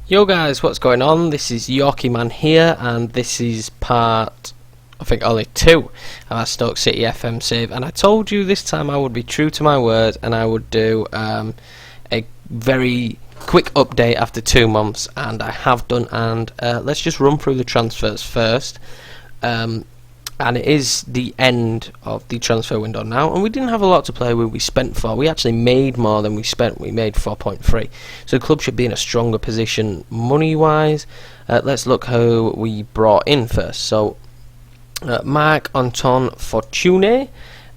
Yo guys, what's going on? This is Yorkie Man here, and this is part, I think, only 2 of our Stoke City FM save. And I told you this time I would be true to my word, and I would do a very quick update after 2 months, and I have done. And let's just run through the transfers first. And it is the end of the transfer window now, and we didn't have a lot to play with. We spent 4. We actually made more than we spent. We made 4.3. So the club should be in a stronger position money-wise. Let's look who we brought in first. So Marc-Antoine Fortuné.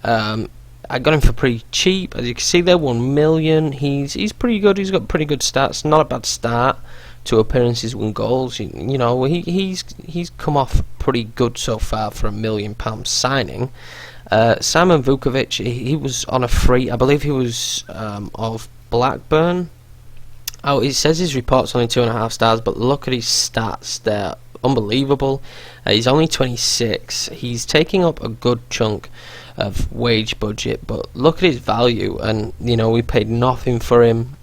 I got him for pretty cheap. As you can see there, 1 million. He's pretty good. He's got pretty good stats. Not a bad start. 2 appearances, 1 goals. You know, he's come off pretty good so far for £1 million signing. Simon Vukovic, he was on a free. I believe he was of Blackburn. Oh, it says his report's only 2.5 stars, but look at his stats. They're unbelievable. He's only 26. He's taking up a good chunk of wage budget, but look at his value. And you know, we paid nothing for him.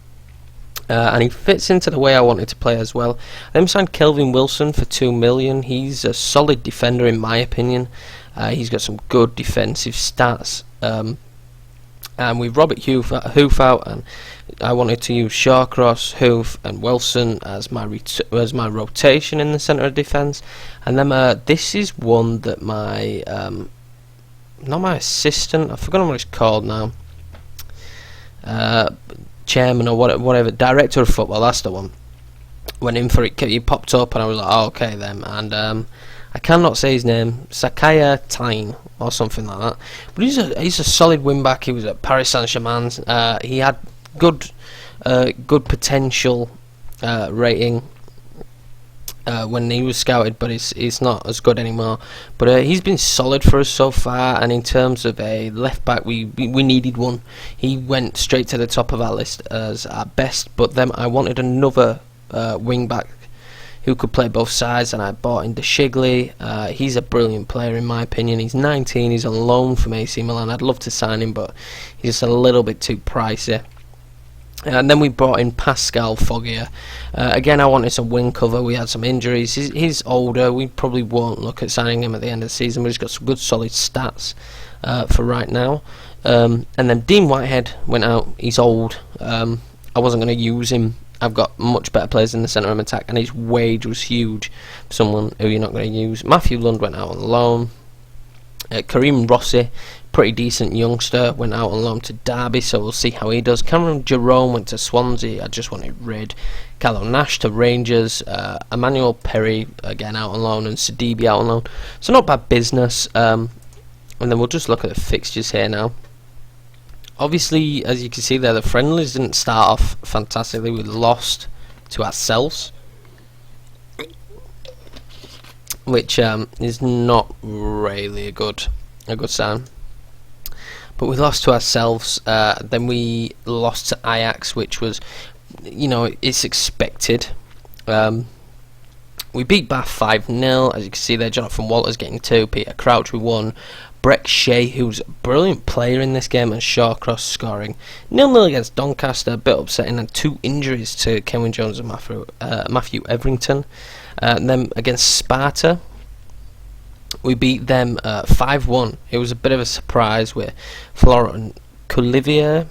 And he fits into the way I wanted to play as well. I then signed Kelvin Wilson for 2 million. He's a solid defender in my opinion. He's got some good defensive stats. And with Robert Hoof out, and I wanted to use Shawcross, Hoof, and Wilson as my rotation in the centre of defence. And then this is one that my not my assistant. I've forgotten what it's called now. Chairman or whatever, director of football, that's the one. Went in for it, he popped up, and I was like, oh, okay then. And I cannot say his name, Sakaya Tyne or something like that. But he's a solid wing back. He was at Paris Saint-Germain. He had good potential rating when he was scouted, but it's not as good anymore. But he's been solid for us so far, and in terms of a left back, we needed one. He went straight to the top of our list as our best, but then I wanted another wing back who could play both sides, and I bought in De Shigli. He's a brilliant player in my opinion. He's 19, he's on loan from AC Milan. I'd love to sign him, but he's just a little bit too pricey. And then we brought in Pascal Foggia. Again, I wanted some wing cover. We had some injuries. He's older. We probably won't look at signing him at the end of the season, but he's got some good solid stats for right now. And then Dean Whitehead went out. He's old. I wasn't going to use him. I've got much better players in the centre of attack, and his wage was huge for someone who you're not going to use. Matthew Lund went out on loan. Karim Rossi, pretty decent youngster, went out on loan to Derby, so we'll see how he does. Cameron Jerome went to Swansea. I just wanted rid. Callum Nash to Rangers. Emmanuel Perry again out on loan, and Sidibe out on loan. So not bad business. And then we'll just look at the fixtures here now. Obviously, as you can see there, the friendlies didn't start off fantastically. We lost to ourselves, which is not really a good sign. But we lost to ourselves. Then we lost to Ajax, which was, you know, it's expected. We beat Bath 5-0. As you can see there, Jonathan Walters getting 2, Peter Crouch with 1, Breck Shea, who's a brilliant player in this game, and Shawcross scoring 0-0 against Doncaster. A bit upsetting, and 2 injuries to Kenwyne Jones and Matthew Everington. And then against Sparta, we beat them 5-1. It was a bit of a surprise with Florent Coulivier,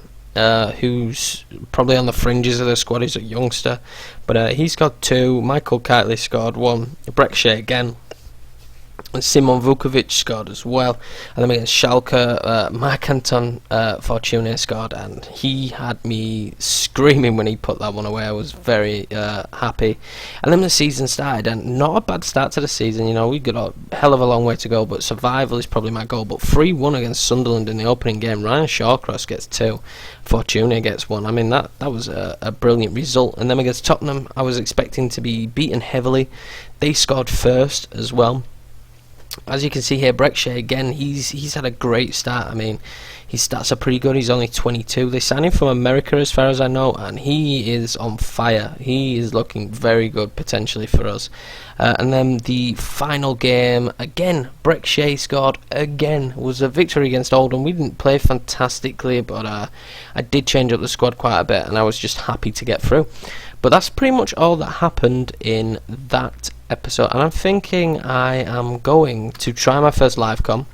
who's probably on the fringes of the squad. He's a youngster, but he's got 2. Michael Kiteley scored 1. Breck Shea again. And Simon Vukovic scored as well. And then against Schalke, Marc-Antoine Fortuné scored, and he had me screaming when he put that one away. I was very happy. And then the season started, and not a bad start to the season. You know, we got a hell of a long way to go, but survival is probably my goal. But 3-1 against Sunderland in the opening game. Ryan Shawcross gets 2, Fortuné gets 1. I mean, that was a brilliant result. And then against Tottenham, I was expecting to be beaten heavily. They scored first as well. As you can see here, Breck Shea again, he's had a great start. I mean, his stats are pretty good. He's only 22. They signed him from America as far as I know, and he is on fire. He is looking very good potentially for us. And then the final game, again, Breck Shea scored again. It was a victory against Oldham. We didn't play fantastically, but I did change up the squad quite a bit, and I was just happy to get through. But that's pretty much all that happened in that episode, and I'm thinking I am going to try my first live com,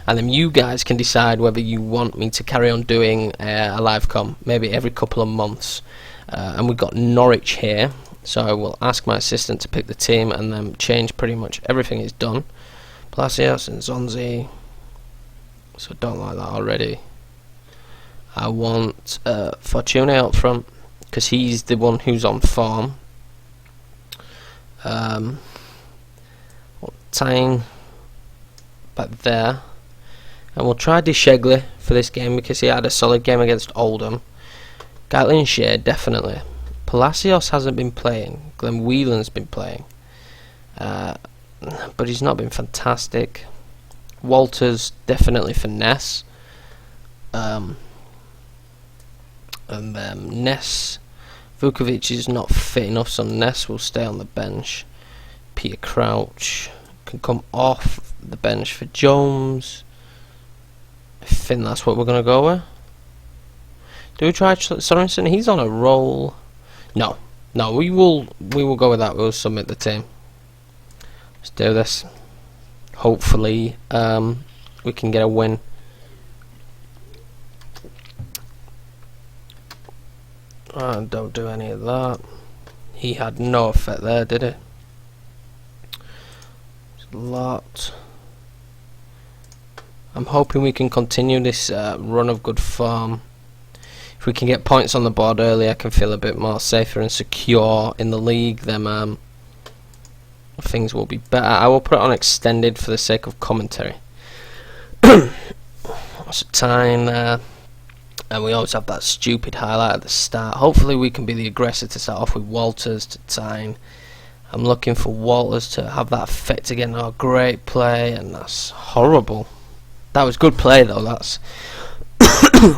and then you guys can decide whether you want me to carry on doing a live com maybe every couple of months. And we've got Norwich here, so I will ask my assistant to pick the team and then change pretty much everything is done. Palacios and Zonzi, so don't like that already. I want Fortune up front because he's the one who's on form. Tyne back there, and we'll try Deshegley for this game because he had a solid game against Oldham. Gatley and Shea definitely. Palacios hasn't been playing. Glenn Whelan's been playing, but he's not been fantastic. Walters definitely for Ness. And then Ness, Vukovic is not fit enough, so Ness will stay on the bench. Peter Crouch can come off the bench for Jones. I think that's what we're going to go with. Do we try Sorensen? He's on a roll. No, we will go with that. We'll submit the team. Let's do this. Hopefully, we can get a win. Don't do any of that. He had no effect there, did it? There's a lot. I'm hoping we can continue this run of good form. If we can get points on the board early, I can feel a bit more safer and secure in the league. Then things will be better. I will put it on extended for the sake of commentary. Lots of time there. And we always have that stupid highlight at the start. Hopefully we can be the aggressor to start off with Walters to Tyne. I'm looking for Walters to have that effect again. Oh, great play, and that's horrible. That was good play though. That's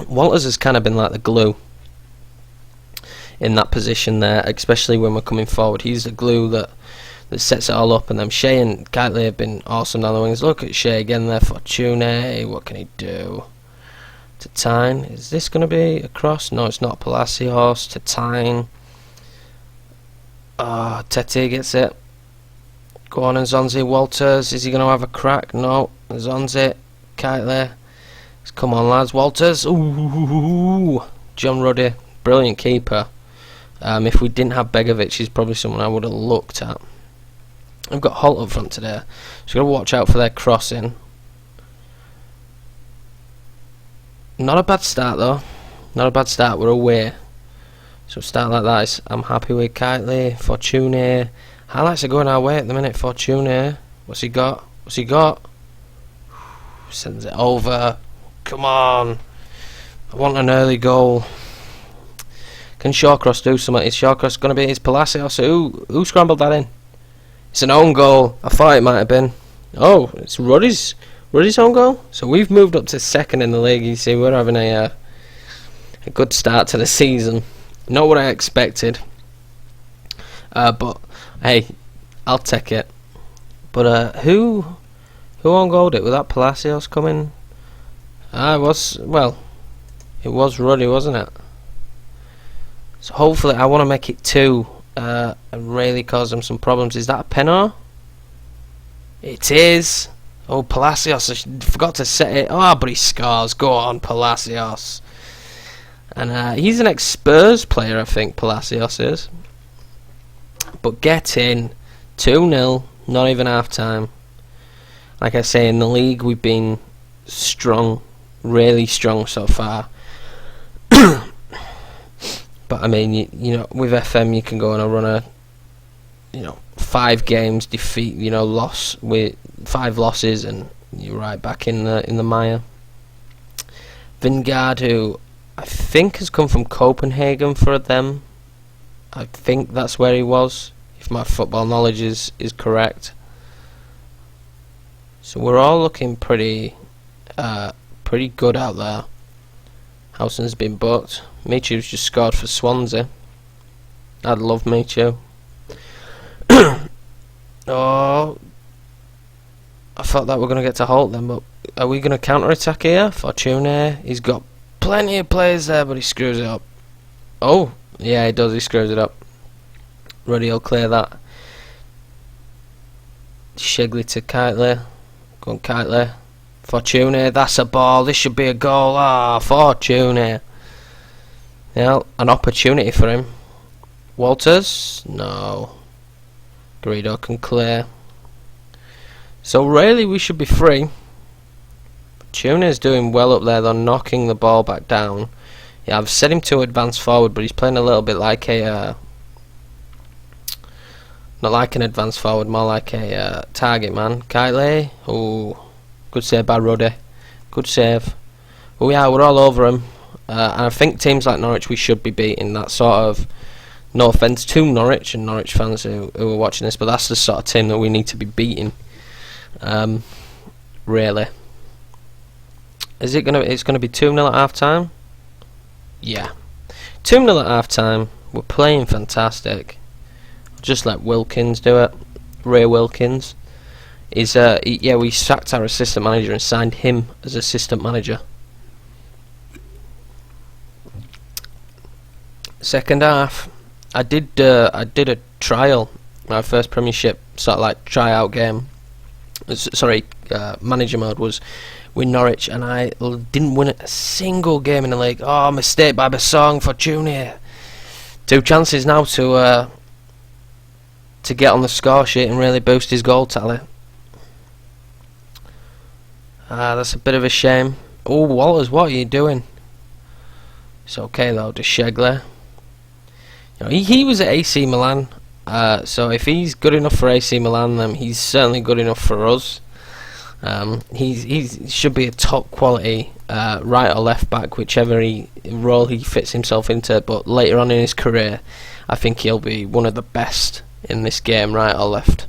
Walters has kind of been like the glue in that position there, especially when we're coming forward. He's the glue that sets it all up. And then Shea and Gatley have been awesome down the wings. Look at Shea again there. Fortune, what can he do? To Tyne, is this going to be a cross? No, it's not. Palacios to Tyne. Tete gets it. Go on, and Zonzi. Walters, is he going to have a crack? No. Zonzi, Kitely. Come on, lads. Walters. Ooh, John Ruddy, brilliant keeper. If we didn't have Begovic, he's probably someone I would have looked at. I've got Holt up front today, so got to watch out for their crossing. Not a bad start though. Not a bad start. We're away. So start like that. I'm happy with Kitely. Fortune. Highlights are going our way at the minute. Fortune. What's he got? What's he got? Sends it over. Come on. I want an early goal. Can Shawcross do something? Is Shawcross going to be his Palacios? Who scrambled that in? It's an own goal. I thought it might have been. Oh, it's Ruddy's own goal. So we've moved up to second in the league. You see, we're having a good start to the season. Not what I expected, but hey, I'll take it. But who on goaled it? Was that Palacios coming? It was Ruddy, wasn't it? So hopefully, I want to make it 2 and really cause them some problems. Is that a penalty? It is. Oh, Palacios, I forgot to set it. Oh, but he scores. Go on, Palacios. And he's an ex-Spurs player, I think, Palacios is. But get in. 2-0, not even half-time. Like I say, in the league, we've been strong. Really strong so far. But, I mean, you know, with FM, you can go on a run of, 5 games, defeat, loss with 5 losses, and you're right back in the mire. Vingard, who I think has come from Copenhagen for them. I think that's where he was, if my football knowledge is correct. So we're all looking pretty good out there. Howson's been booked. Michu's just scored for Swansea. I'd love Michu. Oh, I thought that we're going to get to Holt then, but are we going to counter-attack here? Fortune, he's got plenty of players there, but he screws it up. Oh, Yeah, he does. He screws it up. Ruddy will clear that. Shigley to Kitely. Go on, Kitely. Fortuny. That's a ball. This should be a goal. Ah, Fortuny. Yeah, an opportunity for him. Walters? No. Greedo can clear. So really we should be free. Tuna's doing well up there though, knocking the ball back down. Yeah, I've set him to advance forward, but he's playing a little bit like a not like an advance forward, more like a target man. Kylie, oh, good save by Ruddy. Good save. Oh yeah, we're all over him. And I think teams like Norwich we should be beating. That sort of, no offence to Norwich and Norwich fans who are watching this, but that's the sort of team that we need to be beating. Really. Is it it's gonna be 2-0 at half time? Yeah. 2-0 at half time. We're playing fantastic. Just let Wilkins do it. Ray Wilkins. Yeah, we sacked our assistant manager and signed him as assistant manager. Second half, I did a trial, my first Premiership sort of like tryout game. Sorry, manager mode was with Norwich, and I didn't win a single game in the league. Oh, mistake by Basong for Junior. 2 chances now to get on the score sheet and really boost his goal tally. That's a bit of a shame. Oh, Walters, what are you doing? It's okay though, to Shigley. You know, he was at AC Milan, so if he's good enough for AC Milan, then he's certainly good enough for us. He should be a top quality right or left back, whichever role he fits himself into. But later on in his career, I think he'll be one of the best in this game, right or left.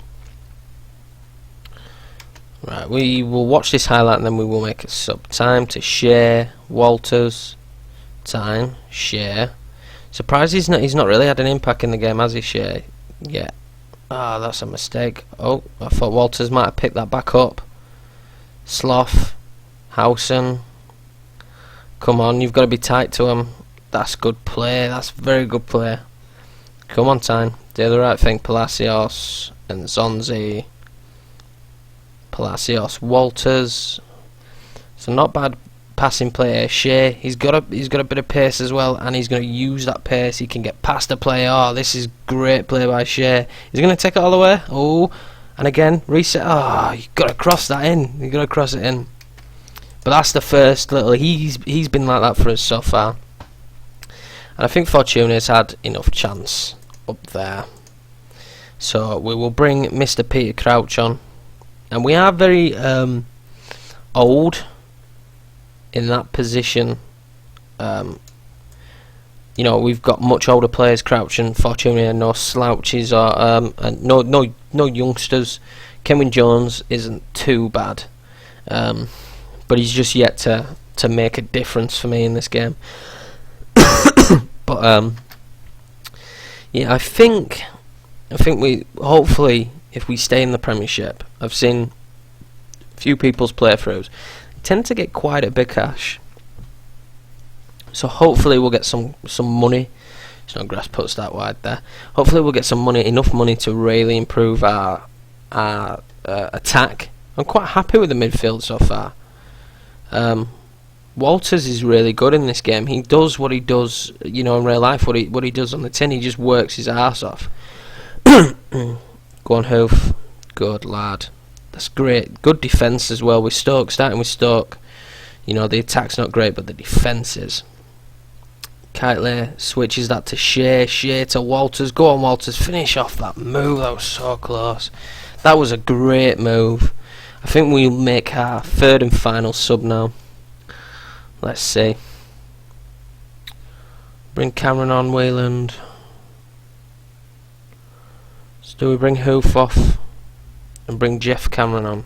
Right, we will watch this highlight and then we will make a sub. Time to share. Walters. Time. Share. Surprised he's not really had an impact in the game, has he, Shea? Yeah. Ah, that's a mistake. Oh, I thought Walters might have picked that back up. Sloth. Howson. Come on, you've got to be tight to him. That's good play. That's very good play. Come on, Tyne. Do the right thing. Palacios and Zonzi. Palacios. Walters. So not bad passing play. Shea, he's got a bit of pace as well, and he's going to use that pace. He can get past the player. Oh, this is great play by Shea. He's going to take it all the way. Oh, and again reset. Oh, you've got to cross that in. You've got to cross it in. But that's the first little. He's been like that for us so far, and I think Fortuna's had enough chance up there. So we will bring Mr. Peter Crouch on, and we are very old in that position. You know, we've got much older players, Crouch and Fortuna, no slouches or and no youngsters. Kevin Jones isn't too bad, but he's just yet to make a difference for me in this game. But yeah, I think we hopefully, if we stay in the Premiership, I've seen a few people's playthroughs tend to get quite a big cash, so hopefully we'll get some money. It's not grass puts that wide there. Hopefully we'll get some money, enough money to really improve our attack. I'm quite happy with the midfield so far. Walters is really good in this game. He does what he does, you know, in real life. What he does on the tin, he just works his arse off. Go on, Hoof. Good lad. That's great. Good defence as well with Stoke. Starting with Stoke, you know, the attack's not great, but the defence is. Kitely switches that to Shea. Shea to Walters. Go on, Walters. Finish off that move. That was so close. That was a great move. I think we'll make our third and final sub now. Let's see. Bring Cameron on, Wayland. So do we bring Hoof off and bring Jeff Cameron on?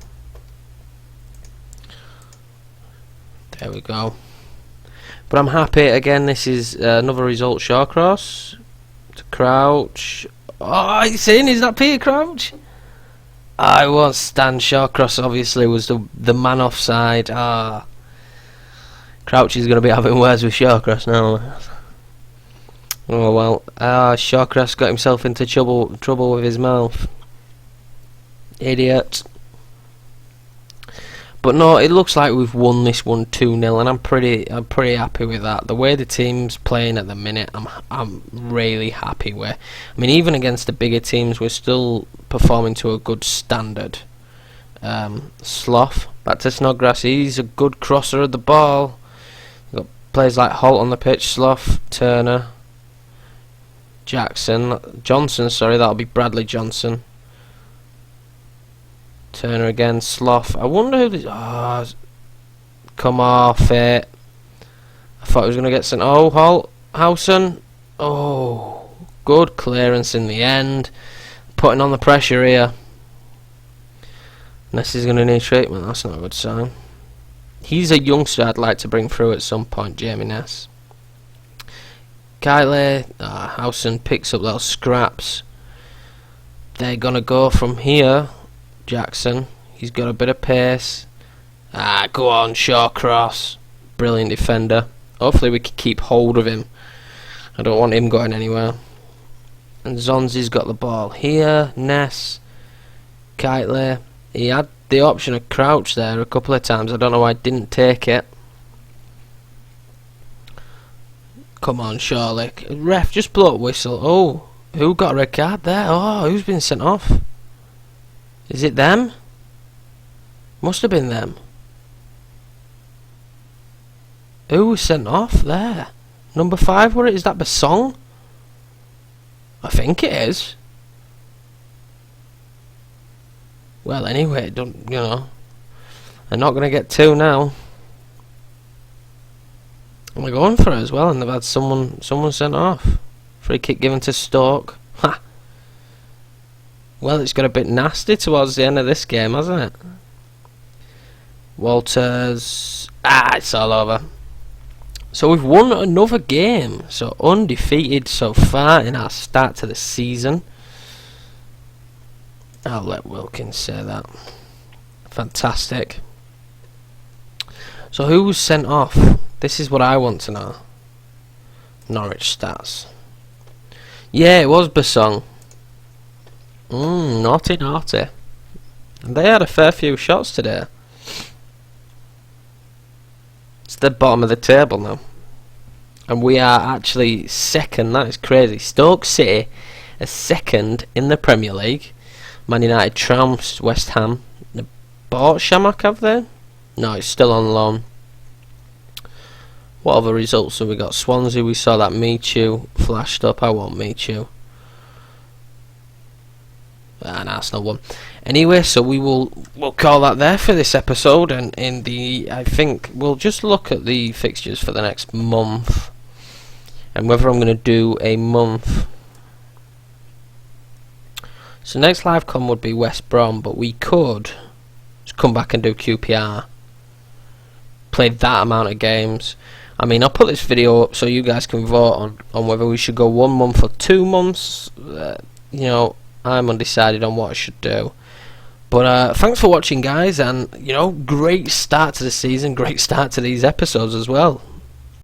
There we go. But I'm happy again. This is another result. Shawcross to Crouch. Oh, you saying, is that Peter Crouch? I won't stand. Shawcross obviously was the man offside. Crouch is going to be having words with Shawcross now. Oh well, Shawcross got himself into trouble with his mouth. Idiot. But no, it looks like we've won this one 2-0, and I'm pretty happy with that. The way the team's playing at the minute, I'm really happy with. I mean, even against the bigger teams, we're still performing to a good standard. Sloth back to Snodgrass. He's a good crosser of the ball. You've got players like Holt on the pitch, Sloth, Turner, Johnson. Sorry, that'll be Bradley Johnson. Turner again, Sloth. I wonder who this... Oh, come off it. I thought he was going to get sent... Oh, Holt. Howson. Oh, good clearance in the end. Putting on the pressure here. Ness is going to need treatment. That's not a good sign. He's a youngster I'd like to bring through at some point, Jamie Ness. Kylie. Howson picks up those scraps. They're going to go from here. Jackson, he's got a bit of pace. Go on, Shawcross. Brilliant defender. Hopefully we can keep hold of him. I don't want him going anywhere. And Zonzi's got the ball here. Ness, Kitely. He had the option of crouch there a couple of times. I don't know why he didn't take it. Come on, surely. Ref, just blow a whistle. Oh, who got a red card there? Oh, who's been sent off? Is it them? Must have been them. Who was sent off there? Number 5, what is that? Basong? I think it is. Well, anyway, don't you know? They're not going to get 2 now. And they're going for it as well, and they've had someone sent off. Free kick given to Stoke. Ha! Well, it's got a bit nasty towards the end of this game, hasn't it? Walters. It's all over. So we've won another game. So undefeated so far in our start to the season. I'll let Wilkins say that. Fantastic. So who was sent off? This is what I want to know. Norwich stats. Yeah, it was Basong. Naughty. And they had a fair few shots today. It's the bottom of the table now. And we are actually second. That is crazy. Stoke City are second in the Premier League. Man United trounced West Ham. They bought Shamak, have they? No, it's still on loan. What other results have we got? Swansea, we saw that Michu flashed up. I want Michu. An Arsenal one. Anyway, so we'll call that there for this episode, and I think we'll just look at the fixtures for the next month and whether I'm going to do a month. So next live com would be West Brom, but we could just come back and do QPR. Play that amount of games. I mean, I'll put this video up so you guys can vote on whether we should go 1 month or 2 months. You know, I'm undecided on what I should do. But thanks for watching, guys, and you know, great start to the season, great start to these episodes as well.